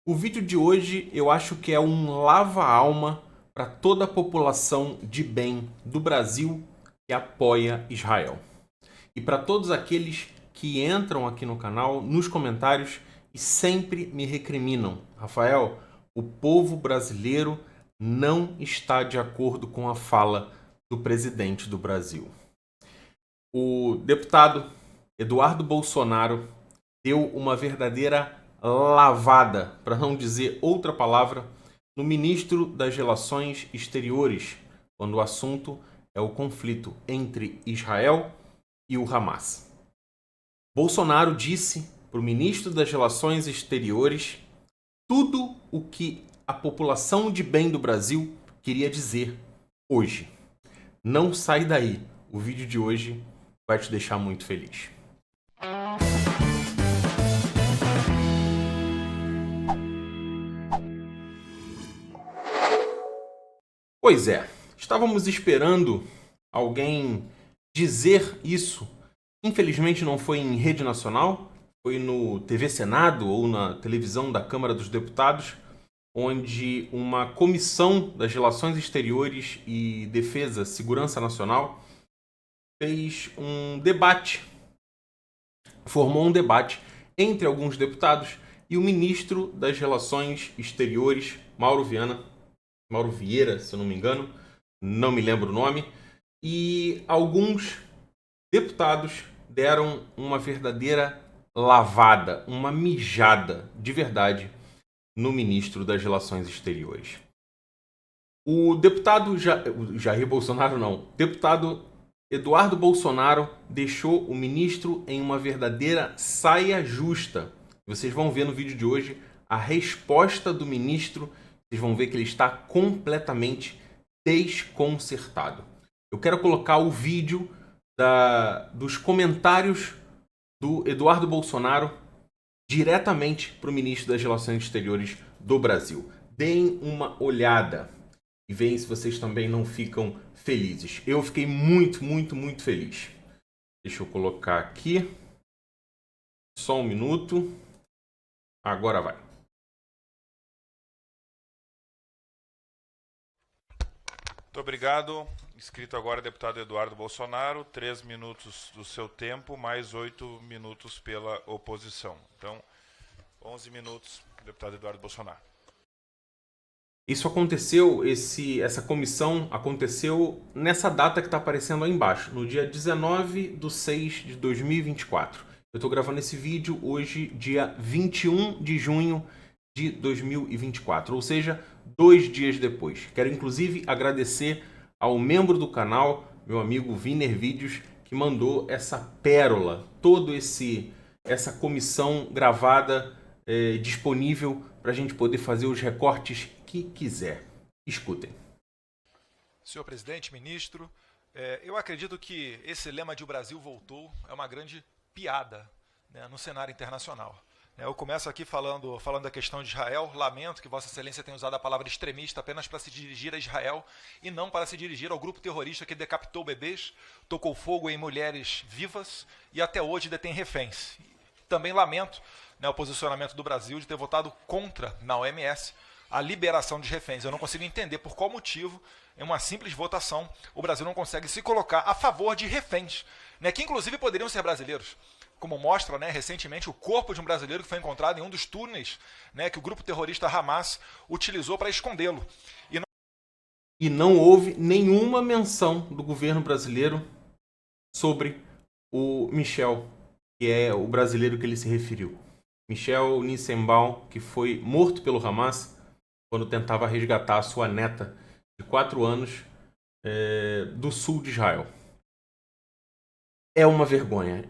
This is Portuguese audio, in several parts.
O vídeo de hoje eu acho que é um lava-alma para toda a população de bem do Brasil que apoia Israel. E para todos aqueles que entram aqui no canal, nos comentários e sempre me recriminam. Rafael, o povo brasileiro não está de acordo com a fala do presidente do Brasil. O deputado Eduardo Bolsonaro deu uma verdadeira lavada, para não dizer outra palavra, no ministro das Relações Exteriores, quando o assunto é o conflito entre Israel e o Hamas. Bolsonaro disse para o ministro das Relações Exteriores tudo o que a população de bem do Brasil queria dizer hoje. Não sai daí, o vídeo de hoje vai te deixar muito feliz. Pois é, estávamos esperando alguém dizer isso. Infelizmente não foi em rede nacional, foi no TV Senado ou na televisão da Câmara dos Deputados, onde uma comissão das Relações Exteriores e Defesa, Segurança Nacional, fez um debate, formou um debate entre alguns deputados e o ministro das Relações Exteriores, Mauro Vieira, se eu não me engano, não me lembro o nome, e alguns deputados deram uma verdadeira lavada, uma mijada de verdade no ministro das Relações Exteriores. O deputado Jair Bolsonaro não, deputado Eduardo Bolsonaro deixou o ministro em uma verdadeira saia justa. Vocês vão ver no vídeo de hoje a resposta do ministro. Vocês vão ver que ele está completamente desconcertado. Eu quero colocar o vídeo dos comentários do Eduardo Bolsonaro diretamente para o ministro das Relações Exteriores do Brasil. Deem uma olhada e veem se vocês também não ficam felizes. Eu fiquei muito feliz. Deixa eu colocar aqui. Só um minuto. Agora vai. Muito obrigado. Inscrito agora, deputado Eduardo Bolsonaro, 3 minutos do seu tempo, mais 8 minutos pela oposição. Então, 11 minutos, deputado Eduardo Bolsonaro. Isso aconteceu, essa comissão aconteceu nessa data que está aparecendo aí embaixo, no dia 19/6/2024. Eu estou gravando esse vídeo hoje, dia 21 de junho de 2024, ou seja, 2 dias depois. Quero inclusive agradecer ao membro do canal, meu amigo Viner Vídeos, que mandou essa pérola, essa comissão gravada disponível para a gente poder fazer os recortes que quiser. Escutem. Senhor presidente, ministro, eu acredito que esse lema de o Brasil voltou é uma grande piada, né, no cenário internacional. Eu começo aqui falando da questão de Israel. Lamento que Vossa Excelência tenha usado a palavra extremista apenas para se dirigir a Israel e não para se dirigir ao grupo terrorista que decapitou bebês, tocou fogo em mulheres vivas e até hoje detém reféns. Também lamento, né, o posicionamento do Brasil de ter votado contra, na OMS, a liberação de reféns. Eu não consigo entender por qual motivo, em uma simples votação, o Brasil não consegue se colocar a favor de reféns, né, que inclusive poderiam ser brasileiros. Como mostra, né, recentemente, o corpo de um brasileiro que foi encontrado em um dos túneis, né, que o grupo terrorista Hamas utilizou para escondê-lo. E não houve nenhuma menção do governo brasileiro sobre o Michel, que é o brasileiro que ele se referiu. Michel Nissenbaum, que foi morto pelo Hamas quando tentava resgatar a sua neta de 4 anos do sul de Israel. É uma vergonha.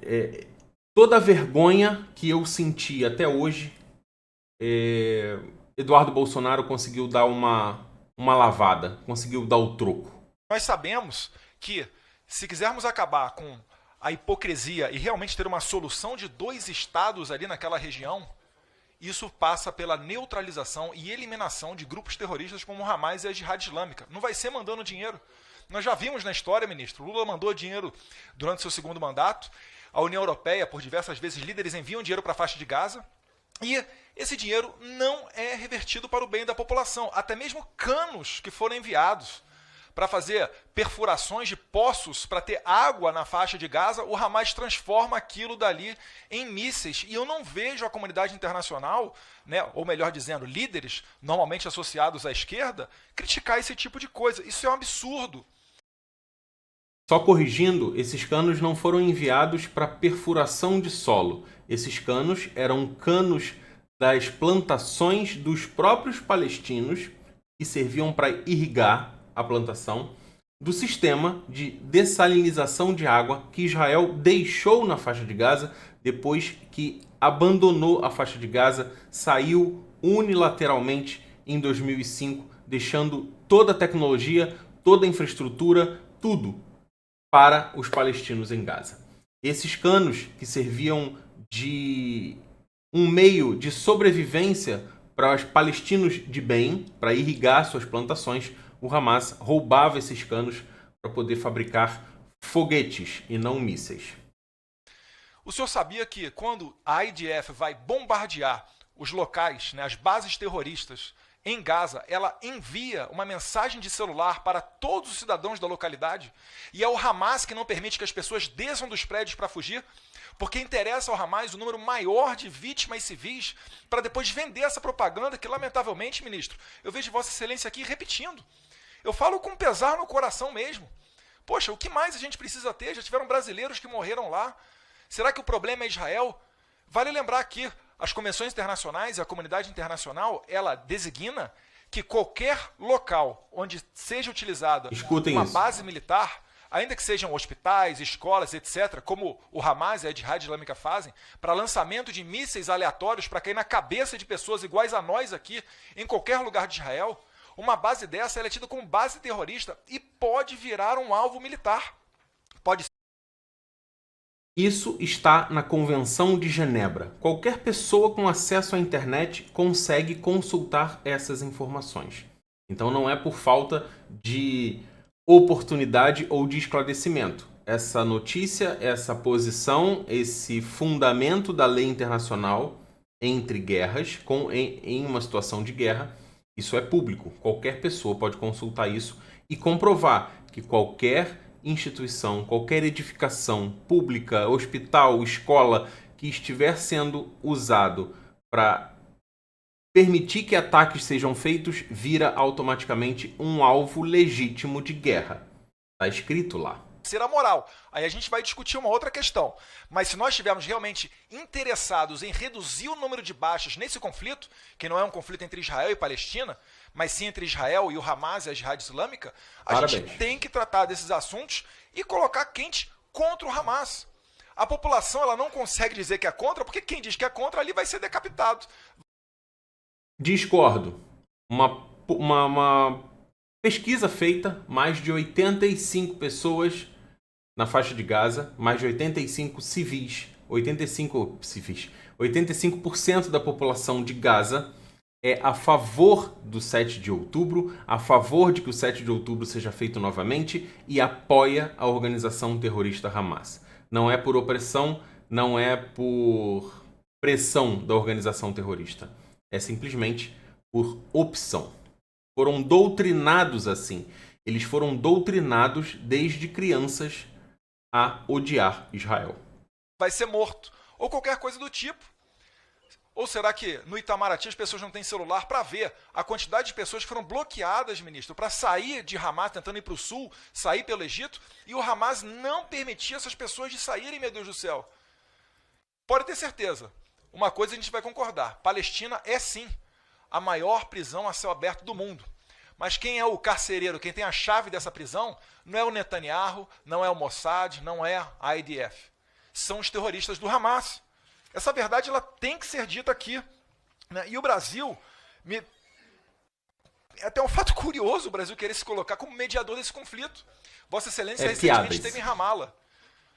Toda a vergonha que eu senti até hoje, Eduardo Bolsonaro conseguiu dar uma lavada, conseguiu dar o troco. Nós sabemos que, se quisermos acabar com a hipocrisia e realmente ter uma solução de 2 estados ali naquela região, isso passa pela neutralização e eliminação de grupos terroristas como o Hamas e a Jihad Islâmica. Não vai ser mandando dinheiro. Nós já vimos na história, ministro, Lula mandou dinheiro durante seu segundo mandato. A União Europeia, por diversas vezes, líderes enviam dinheiro para a faixa de Gaza. E esse dinheiro não é revertido para o bem da população. Até mesmo canos que foram enviados para fazer perfurações de poços para ter água na faixa de Gaza, o Hamas transforma aquilo dali em mísseis. E eu não vejo a comunidade internacional, né, ou melhor dizendo, líderes normalmente associados à esquerda, criticar esse tipo de coisa. Isso é um absurdo. Só corrigindo, esses canos não foram enviados para perfuração de solo. Esses canos eram canos das plantações dos próprios palestinos que serviam para irrigar a plantação do sistema de dessalinização de água que Israel deixou na faixa de Gaza depois que abandonou a faixa de Gaza, saiu unilateralmente em 2005, deixando toda a tecnologia, toda a infraestrutura, tudo para os palestinos em Gaza. Esses canos que serviam de um meio de sobrevivência para os palestinos de bem, para irrigar suas plantações, o Hamas roubava esses canos para poder fabricar foguetes e não mísseis. O senhor sabia que quando a IDF vai bombardear os locais, né, as bases terroristas em Gaza, ela envia uma mensagem de celular para todos os cidadãos da localidade? E é o Hamas que não permite que as pessoas desçam dos prédios para fugir? Porque interessa ao Hamas o número maior de vítimas civis para depois vender essa propaganda que, lamentavelmente, ministro, eu vejo Vossa Excelência aqui repetindo. Eu falo com pesar no coração mesmo. Poxa, o que mais a gente precisa ter? Já tiveram brasileiros que morreram lá. Será que o problema é Israel? Vale lembrar que as convenções internacionais e a comunidade internacional, ela designa que qualquer local onde seja utilizada uma base militar, ainda que sejam hospitais, escolas, etc., como o Hamas e a Jihad Islâmica fazem, para lançamento de mísseis aleatórios para cair na cabeça de pessoas iguais a nós aqui, em qualquer lugar de Israel, uma base dessa é tida como base terrorista e pode virar um alvo militar. Pode. Isso está na Convenção de Genebra. Qualquer pessoa com acesso à internet consegue consultar essas informações. Então não é por falta de oportunidade ou de esclarecimento. Essa notícia, essa posição, esse fundamento da lei internacional entre guerras, em uma situação de guerra, isso é público. Qualquer pessoa pode consultar isso e comprovar que qualquer instituição, qualquer edificação pública, hospital, escola que estiver sendo usado para permitir que ataques sejam feitos, vira automaticamente um alvo legítimo de guerra. Está escrito lá. Ser a moral. Aí a gente vai discutir uma outra questão. Mas se nós estivermos realmente interessados em reduzir o número de baixas nesse conflito, que não é um conflito entre Israel e Palestina, mas sim entre Israel e o Hamas e a Jihad Islâmica, a gente tem que tratar desses assuntos e colocar quente contra o Hamas. A população ela não consegue dizer que é contra, porque quem diz que é contra ali vai ser decapitado. Discordo. Uma pesquisa feita, mais de 85 pessoas na faixa de Gaza, mais de 85 civis, 85% da população de Gaza é a favor do 7 de outubro, a favor de que o 7 de outubro seja feito novamente e apoia a organização terrorista Hamas. Não é por opressão, não é por pressão da organização terrorista. É simplesmente por opção. Foram doutrinados assim. Eles foram doutrinados desde crianças a odiar Israel. Vai ser morto. Ou qualquer coisa do tipo. Ou será que no Itamaraty as pessoas não têm celular para ver a quantidade de pessoas que foram bloqueadas, ministro, para sair de Hamas, tentando ir para o sul, sair pelo Egito, e o Hamas não permitia essas pessoas de saírem, meu Deus do céu. Pode ter certeza. Uma coisa a gente vai concordar. Palestina é sim a maior prisão a céu aberto do mundo. Mas quem é o carcereiro, quem tem a chave dessa prisão, não é o Netanyahu, não é o Mossad, não é a IDF. São os terroristas do Hamas. Essa verdade ela tem que ser dita aqui. Né? E o Brasil, é até um fato curioso o Brasil querer se colocar como mediador desse conflito. Vossa Excelência recentemente esteve em Ramala.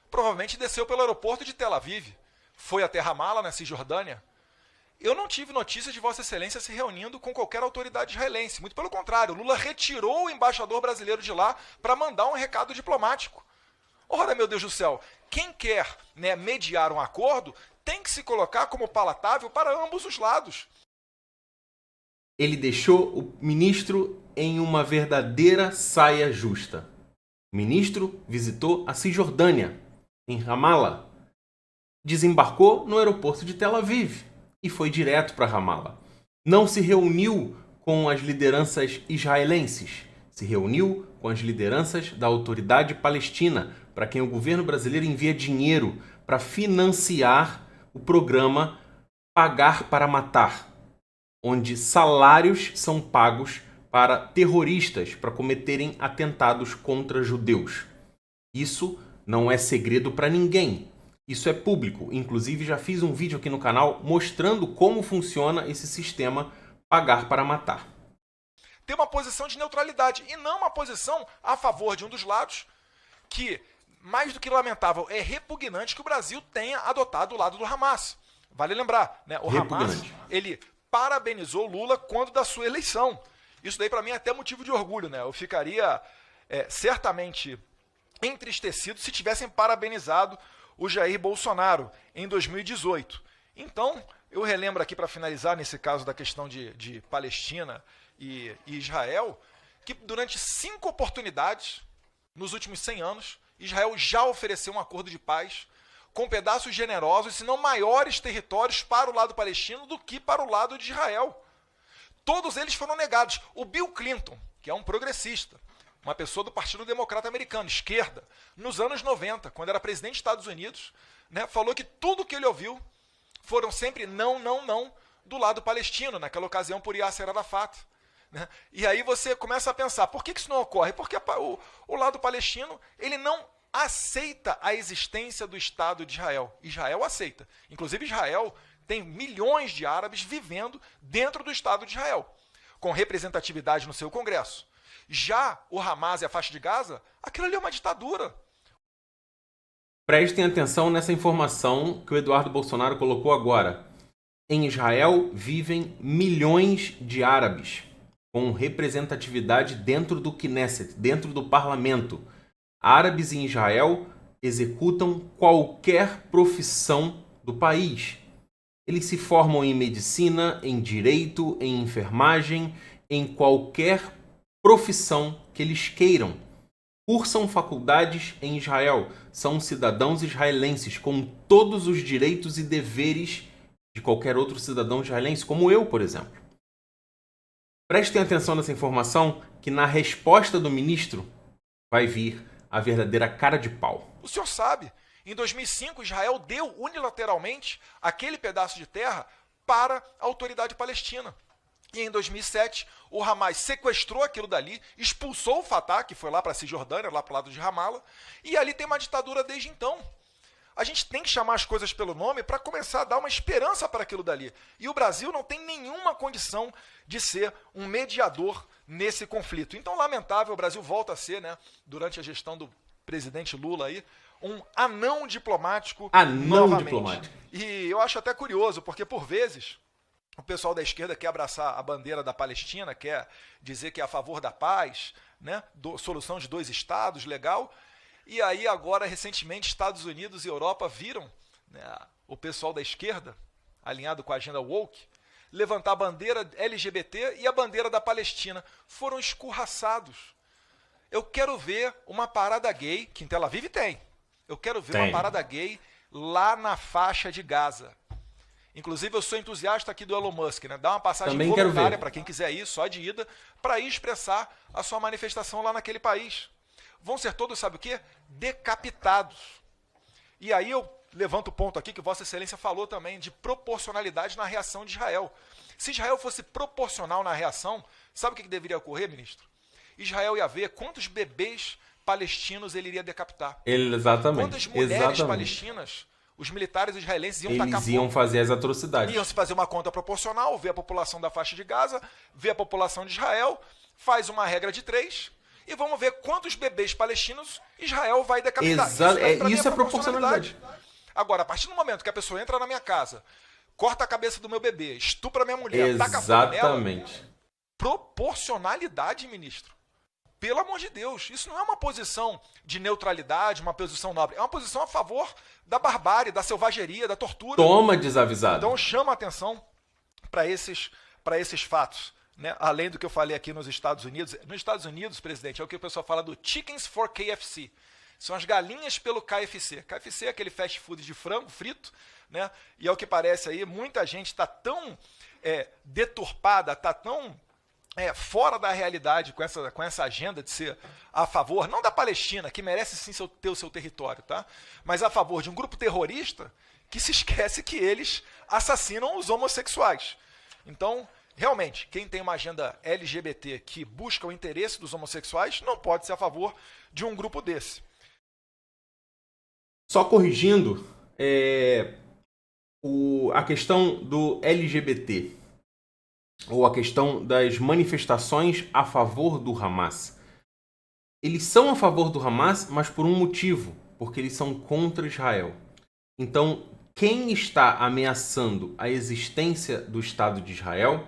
Provavelmente desceu pelo aeroporto de Tel Aviv. Foi até Ramala, na Cisjordânia. Eu não tive notícia de Vossa Excelência se reunindo com qualquer autoridade israelense. Muito pelo contrário, Lula retirou o embaixador brasileiro de lá para mandar um recado diplomático. Ora, meu Deus do céu, quem quer, né, mediar um acordo tem que se colocar como palatável para ambos os lados. Ele deixou o ministro em uma verdadeira saia justa. O ministro visitou a Cisjordânia, em Ramala, desembarcou no aeroporto de Tel Aviv e foi direto para Ramala. Não se reuniu com as lideranças israelenses, se reuniu com as lideranças da autoridade palestina, para quem o governo brasileiro envia dinheiro para financiar o programa Pagar para Matar, onde salários são pagos para terroristas para cometerem atentados contra judeus. Isso não é segredo para ninguém. Isso é público. Inclusive, já fiz um vídeo aqui no canal mostrando como funciona esse sistema Pagar para Matar. Tem uma posição de neutralidade e não uma posição a favor de um dos lados que, mais do que lamentável, é repugnante que o Brasil tenha adotado o lado do Hamas. Vale lembrar, né? O Hamas, ele parabenizou Lula quando da sua eleição. Isso daí para mim é até motivo de orgulho, né? Eu ficaria certamente entristecido se tivessem parabenizado o Jair Bolsonaro em 2018. Então, eu relembro aqui para finalizar nesse caso da questão de Palestina e Israel, que durante 5 oportunidades, nos últimos 100 anos, Israel já ofereceu um acordo de paz com pedaços generosos, se não maiores territórios para o lado palestino do que para o lado de Israel. Todos eles foram negados. O Bill Clinton, que é um progressista, uma pessoa do Partido Democrata Americano, esquerda, nos anos 90, quando era presidente dos Estados Unidos, né, falou que tudo que ele ouviu foram sempre não, não, não, do lado palestino, naquela ocasião por Yasser Arafat. Né? E aí você começa a pensar, por que isso não ocorre? Porque o lado palestino ele não aceita a existência do Estado de Israel. Israel aceita. Inclusive Israel tem milhões de árabes vivendo dentro do Estado de Israel, com representatividade no seu Congresso. Já o Hamas e a faixa de Gaza, aquilo ali é uma ditadura. Prestem atenção nessa informação que o Eduardo Bolsonaro colocou agora. Em Israel vivem milhões de árabes com representatividade dentro do Knesset, dentro do parlamento. Árabes em Israel executam qualquer profissão do país. Eles se formam em medicina, em direito, em enfermagem, em qualquer profissão que eles queiram. Cursam faculdades em Israel. São cidadãos israelenses com todos os direitos e deveres de qualquer outro cidadão israelense, como eu, por exemplo. Prestem atenção nessa informação que na resposta do ministro vai vir a verdadeira cara de pau. O senhor sabe, em 2005 Israel deu unilateralmente aquele pedaço de terra para a autoridade palestina. E em 2007 o Hamas sequestrou aquilo dali, expulsou o Fatah, que foi lá para a Cisjordânia, lá para o lado de Ramala, e ali tem uma ditadura desde então. A gente tem que chamar as coisas pelo nome para começar a dar uma esperança para aquilo dali. E o Brasil não tem nenhuma condição de ser um mediador nesse conflito. Então, lamentável, o Brasil volta a ser, né, durante a gestão do presidente Lula aí, um anão diplomático novamente. Diplomático. E eu acho até curioso, porque por vezes o pessoal da esquerda quer abraçar a bandeira da Palestina, quer dizer que é a favor da paz, né, solução de 2 estados, legal. E aí agora, recentemente, Estados Unidos e Europa viram, né, o pessoal da esquerda, alinhado com a agenda woke, levantar a bandeira LGBT e a bandeira da Palestina. Foram escorraçados. Eu quero ver uma parada gay, que em Tel Aviv tem. Eu quero ver uma parada gay lá na faixa de Gaza. Inclusive, eu sou entusiasta aqui do Elon Musk, né? Dá uma passagem voluntária para quem quiser ir, só de ida, para ir expressar a sua manifestação lá naquele país. Vão ser todos, sabe o quê? Decapitados. E aí eu levanto o ponto aqui que Vossa Excelência falou também de proporcionalidade na reação de Israel. Se Israel fosse proporcional na reação, sabe o que deveria ocorrer, ministro? Israel ia ver quantos bebês palestinos ele iria decapitar. Exatamente. Quantas mulheres palestinas os militares israelenses iam tacar fogo. Eles iam fazer as atrocidades. Iam se fazer uma conta proporcional, ver a população da faixa de Gaza, ver a população de Israel, faz uma regra de 3... e vamos ver quantos bebês palestinos Israel vai decapitar. Isso é proporcionalidade. Agora, a partir do momento que a pessoa entra na minha casa, corta a cabeça do meu bebê, estupra minha mulher, taca fogo nela, proporcionalidade, ministro. Pelo amor de Deus, isso não é uma posição de neutralidade, uma posição nobre. É uma posição a favor da barbárie, da selvageria, da tortura. Toma, desavisado. Então chama a atenção para esses fatos. Né? Além do que eu falei aqui nos Estados Unidos. Nos Estados Unidos, presidente, é o que o pessoal fala do chickens for KFC. São as galinhas pelo KFC. KFC é aquele fast food de frango frito, né? E ao que parece aí, muita gente está tão deturpada, está tão fora da realidade com essa agenda de ser a favor, não da Palestina, que merece sim ter o seu território, tá? Mas a favor de um grupo terrorista que se esquece que eles assassinam os homossexuais. Então, realmente, quem tem uma agenda LGBT que busca o interesse dos homossexuais não pode ser a favor de um grupo desse. Só corrigindo, a questão do LGBT, ou a questão das manifestações a favor do Hamas. Eles são a favor do Hamas, mas por um motivo, porque eles são contra Israel. Então, quem está ameaçando a existência do Estado de Israel,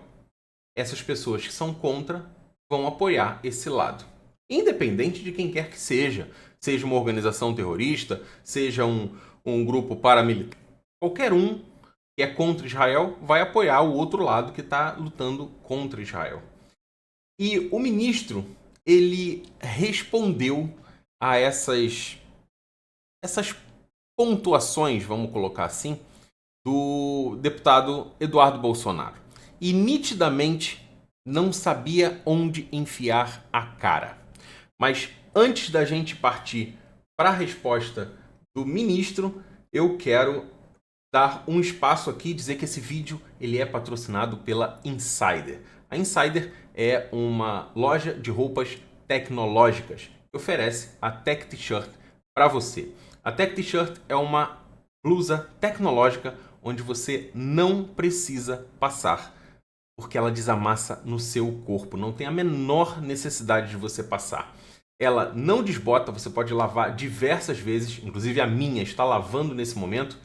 essas pessoas que são contra vão apoiar esse lado. Independente de quem quer que seja uma organização terrorista, seja um grupo paramilitar, qualquer um que é contra Israel vai apoiar o outro lado que está lutando contra Israel. E o ministro, ele respondeu a essas pontuações, vamos colocar assim, do deputado Eduardo Bolsonaro. E nitidamente não sabia onde enfiar a cara. Mas antes da gente partir para a resposta do ministro, eu quero dar um espaço aqui e dizer que esse vídeo ele é patrocinado pela Insider. A Insider é uma loja de roupas tecnológicas que oferece a Tech T-Shirt para você. A Tech T-Shirt é uma blusa tecnológica onde você não precisa passar, porque ela desamassa no seu corpo. Não tem a menor necessidade de você passar. Ela não desbota, você pode lavar diversas vezes, inclusive a minha está lavando nesse momento.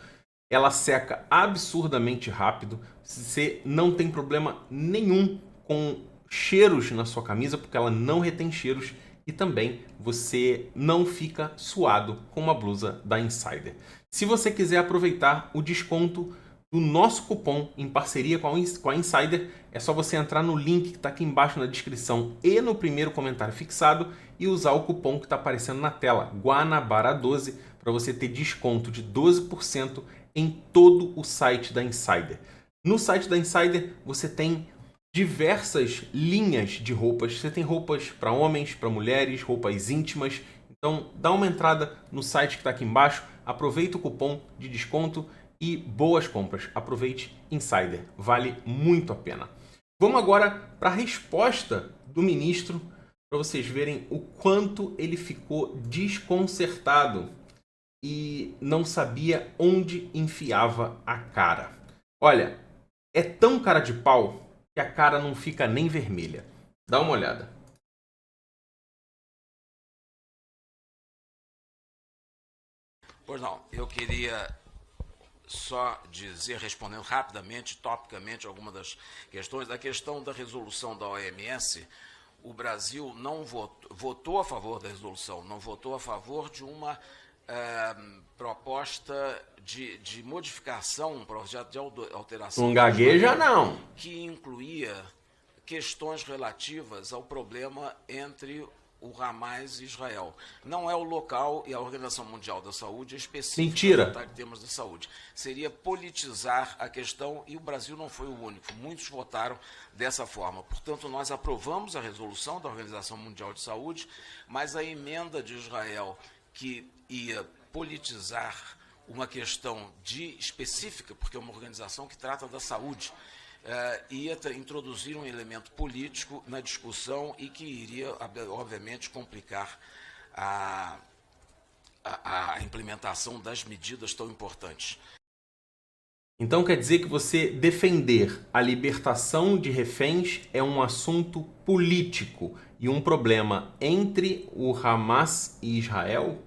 Ela seca absurdamente rápido, você não tem problema nenhum com cheiros na sua camisa, porque ela não retém cheiros e também você não fica suado com uma blusa da Insider. Se você quiser aproveitar o desconto do nosso cupom em parceria com a Insider, é só você entrar no link que está aqui embaixo na descrição e no primeiro comentário fixado e usar o cupom que está aparecendo na tela, Guanabara12, para você ter desconto de 12% em todo o site da Insider. No site da Insider você tem diversas linhas de roupas. Você tem roupas para homens, para mulheres, roupas íntimas. Então dá uma entrada no site que está aqui embaixo, aproveita o cupom de desconto e boas compras. Aproveite Insider, vale muito a pena. Vamos agora para a resposta do ministro, para vocês verem o quanto ele ficou desconcertado e não sabia onde enfiava a cara. Olha, é tão cara de pau que a cara não fica nem vermelha. Dá uma olhada. Pois não, eu queria só dizer, respondendo rapidamente, topicamente, algumas das questões. A questão da resolução da OMS, o Brasil não votou a favor da resolução, não votou a favor de uma proposta de modificação, um projeto de alteração. Não gagueja, não. Que incluía questões relativas ao problema entre o Hamas e Israel. Não é o local e a Organização Mundial da Saúde específica. Mentira. Tratar de temas da saúde. Seria politizar a questão e o Brasil não foi o único. Muitos votaram dessa forma. Portanto, nós aprovamos a resolução da Organização Mundial de Saúde, mas a emenda de Israel que ia politizar uma questão específica, porque é uma organização que trata da saúde, ia introduzir um elemento político na discussão e que iria, obviamente, complicar a implementação das medidas tão importantes. Então quer dizer que você defender a libertação de reféns é um assunto político e um problema entre o Hamas e Israel?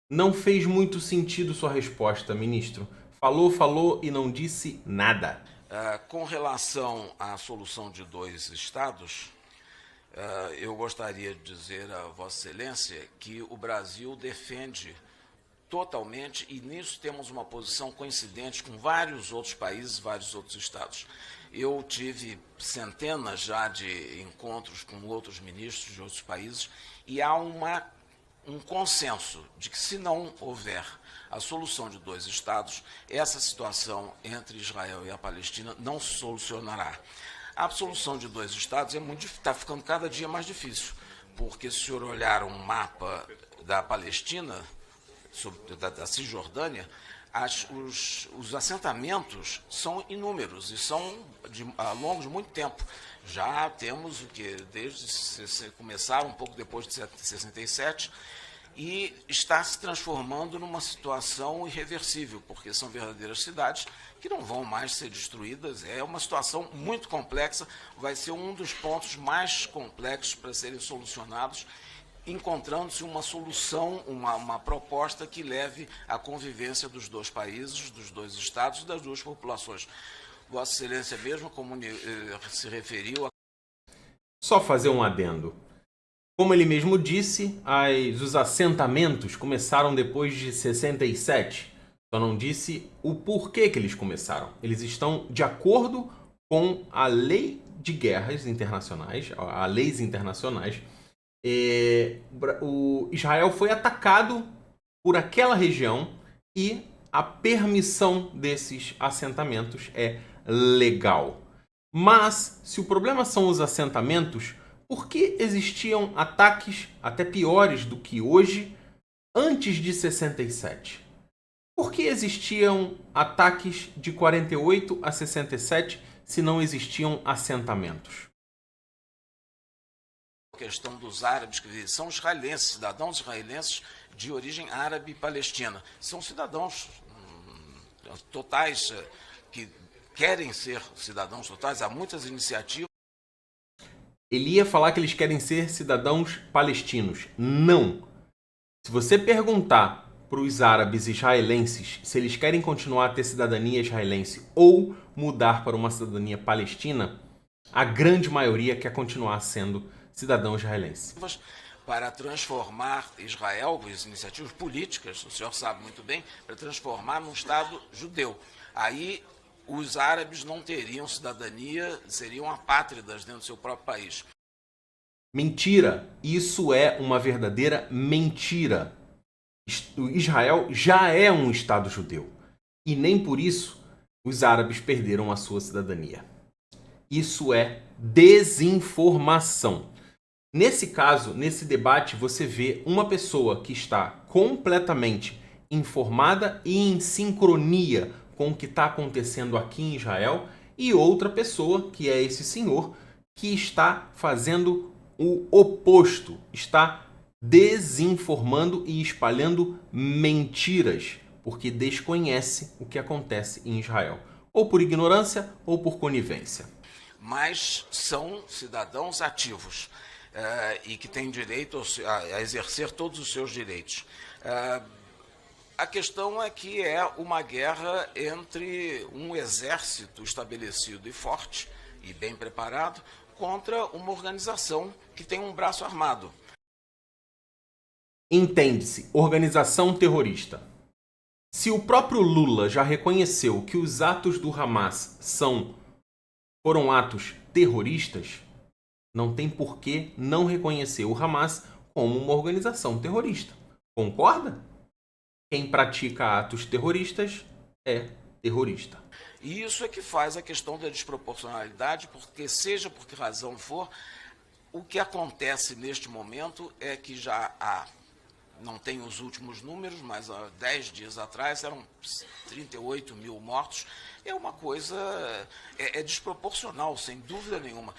Não fez muito sentido sua resposta, ministro. Falou e não disse nada. Com relação à solução de 2 estados, Eu gostaria de dizer a Vossa Excelência que o Brasil defende totalmente, e nisso temos uma posição coincidente com vários outros países, vários outros estados. Eu tive centenas já de encontros com outros ministros de outros países e há um consenso de que, se não houver a solução de 2 estados, essa situação entre Israel e a Palestina não se solucionará. A solução de 2 estados está ficando cada dia mais difícil, porque se o senhor olhar um mapa da Palestina, da Cisjordânia, os assentamentos são inúmeros e são ao longo de muito tempo. Já temos o que desde começaram um pouco depois de 67 e está se transformando numa situação irreversível, porque são verdadeiras cidades que não vão mais ser destruídas. É uma situação muito complexa, vai ser um dos pontos mais complexos para serem solucionados, encontrando-se uma solução, uma proposta que leve à convivência dos 2 países, dos 2 estados e das 2 populações. Vossa Excelência mesmo, como se referiu... Só fazer um adendo. Como ele mesmo disse, os assentamentos começaram depois de 67. Só não disse o porquê que eles começaram. Eles estão de acordo com a lei de guerras internacionais, as leis internacionais. O Israel foi atacado por aquela região e a permissão desses assentamentos é legal. Mas, se o problema são os assentamentos, por que existiam ataques até piores do que hoje, antes de 67? Por que existiam ataques de 48 a 67 se não existiam assentamentos? A questão dos árabes, que são israelenses, cidadãos israelenses de origem árabe e palestina. São cidadãos totais, que querem ser cidadãos totais. Há muitas iniciativas. Ele ia falar que eles querem ser cidadãos palestinos. Não. Se você perguntar para os árabes israelenses se eles querem continuar a ter cidadania israelense ou mudar para uma cidadania palestina, a grande maioria quer continuar sendo cidadão israelense. Para transformar Israel, as iniciativas políticas, o senhor sabe muito bem, para transformar num Estado judeu. Aí os árabes não teriam cidadania, seriam apátridas dentro do seu próprio país. Mentira! Isso é uma verdadeira mentira. Israel já é um Estado judeu. E nem por isso os árabes perderam a sua cidadania. Isso é desinformação. Nesse caso, nesse debate, você vê uma pessoa que está completamente informada e em sincronia com o que está acontecendo aqui em Israel e outra pessoa, que é esse senhor, que está fazendo o oposto, está desinformando e espalhando mentiras, porque desconhece o que acontece em Israel, ou por ignorância ou por conivência. Mas são cidadãos ativos. E que têm direito a exercer todos os seus direitos. A questão é que é uma guerra entre um exército estabelecido e forte e bem preparado contra uma organização que tem um braço armado. Entende-se, organização terrorista. Se o próprio Lula já reconheceu que os atos do Hamas foram atos terroristas, não tem por que não reconhecer o Hamas como uma organização terrorista. Concorda? Quem pratica atos terroristas é terrorista. E isso é que faz a questão da desproporcionalidade, porque seja por que razão for, o que acontece neste momento é que já há, não tenho os últimos números, mas há 10 dias atrás eram 38 mil mortos. É uma coisa, é desproporcional, sem dúvida nenhuma.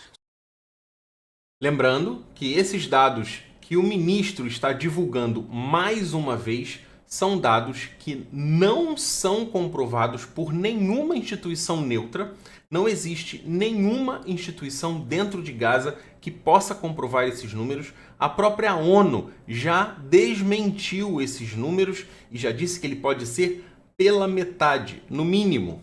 Lembrando que esses dados que o ministro está divulgando mais uma vez são dados que não são comprovados por nenhuma instituição neutra. Não existe nenhuma instituição dentro de Gaza que possa comprovar esses números. A própria ONU já desmentiu esses números e já disse que ele pode ser pela metade, no mínimo.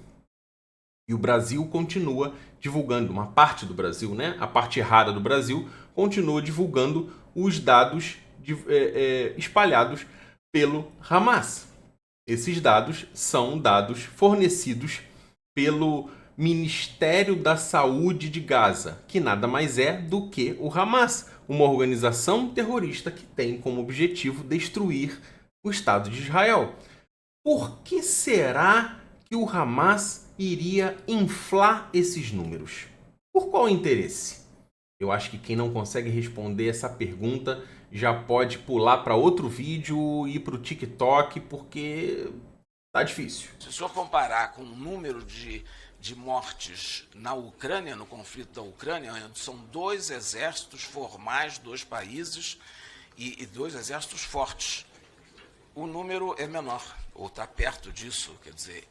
E o Brasil continua divulgando, uma parte do Brasil, né? A parte errada do Brasil continua divulgando os dados espalhados pelo Hamas. Esses dados são dados fornecidos pelo Ministério da Saúde de Gaza, que nada mais é do que o Hamas, uma organização terrorista que tem como objetivo destruir o Estado de Israel. Por que será que o Hamas iria inflar esses números? Por qual interesse? Eu acho que quem não consegue responder essa pergunta já pode pular para outro vídeo e ir para o TikTok, porque tá difícil. Se o senhor comparar com o número de mortes na Ucrânia, no conflito da Ucrânia, são 2 exércitos formais, 2 países e 2 exércitos fortes. O número é menor, ou está perto disso, quer dizer,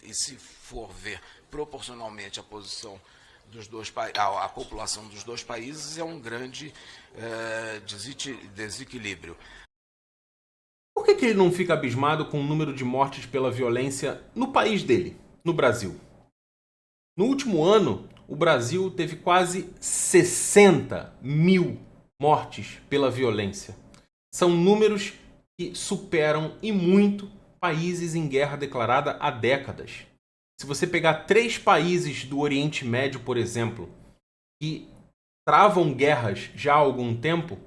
e se for ver proporcionalmente a posição dos a população dos 2 países, é um grande desequilíbrio. Por que ele não fica abismado com o número de mortes pela violência no país dele, no Brasil? No último ano, o Brasil teve quase 60 mil mortes pela violência. São números que superam e muito países em guerra declarada há décadas. Se você pegar 3 países do Oriente Médio, por exemplo, que travam guerras já há algum tempo,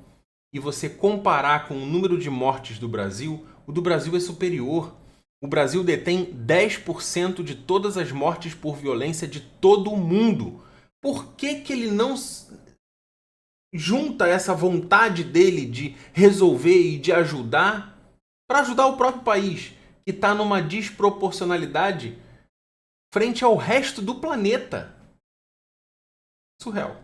e você comparar com o número de mortes do Brasil, o do Brasil é superior. O Brasil detém 10% de todas as mortes por violência de todo o mundo. Por que ele não junta essa vontade dele de resolver e de ajudar para ajudar o próprio país, que está numa desproporcionalidade frente ao resto do planeta? Surreal.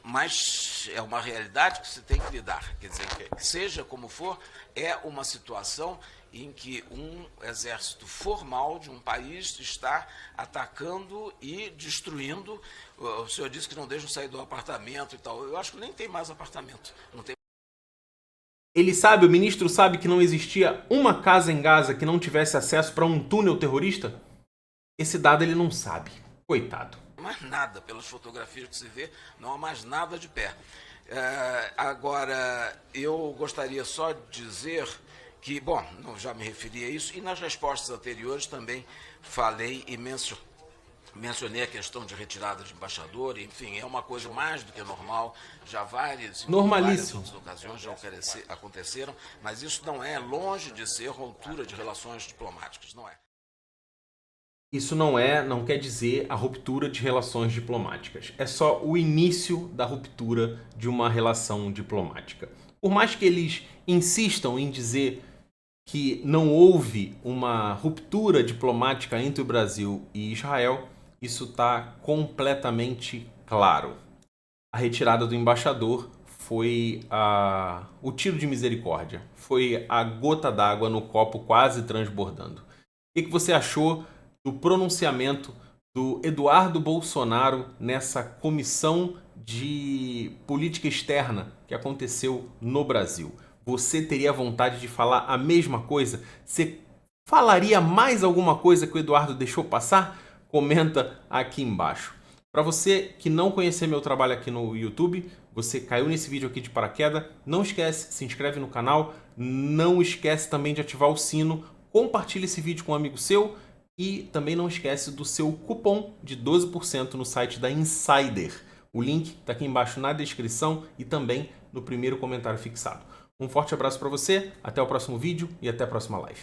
Mas é uma realidade que se tem que lidar. Quer dizer, seja como for, é uma situação em que um exército formal de um país está atacando e destruindo. O senhor disse que não deixam sair do apartamento e tal. Eu acho que nem tem mais apartamento. Não tem. O ministro sabe que não existia uma casa em Gaza que não tivesse acesso para um túnel terrorista? Esse dado ele não sabe. Coitado. Mais nada, pelas fotografias que se vê, não há mais nada de pé. Agora, eu gostaria só de dizer que, bom, já me referi a isso, e nas respostas anteriores também falei e mencionei a questão de retirada de embaixador, enfim, é uma coisa mais do que normal, já várias outras ocasiões já aconteceram, mas isso não é longe de ser ruptura de relações diplomáticas, não é. Isso não quer dizer a ruptura de relações diplomáticas. É só o início da ruptura de uma relação diplomática. Por mais que eles insistam em dizer que não houve uma ruptura diplomática entre o Brasil e Israel, isso está completamente claro. A retirada do embaixador foi o tiro de misericórdia. Foi a gota d'água no copo quase transbordando. O que você achou do pronunciamento do Eduardo Bolsonaro nessa comissão de política externa que aconteceu no Brasil? Você teria vontade de falar a mesma coisa? Você falaria mais alguma coisa que o Eduardo deixou passar? Comenta aqui embaixo. Para você que não conhecer meu trabalho aqui no YouTube, você caiu nesse vídeo aqui de paraquedas, não esquece, se inscreve no canal, não esquece também de ativar o sino, compartilhe esse vídeo com um amigo seu e também não esquece do seu cupom de 12% no site da Insider. O link está aqui embaixo na descrição e também no primeiro comentário fixado. Um forte abraço para você, até o próximo vídeo e até a próxima live.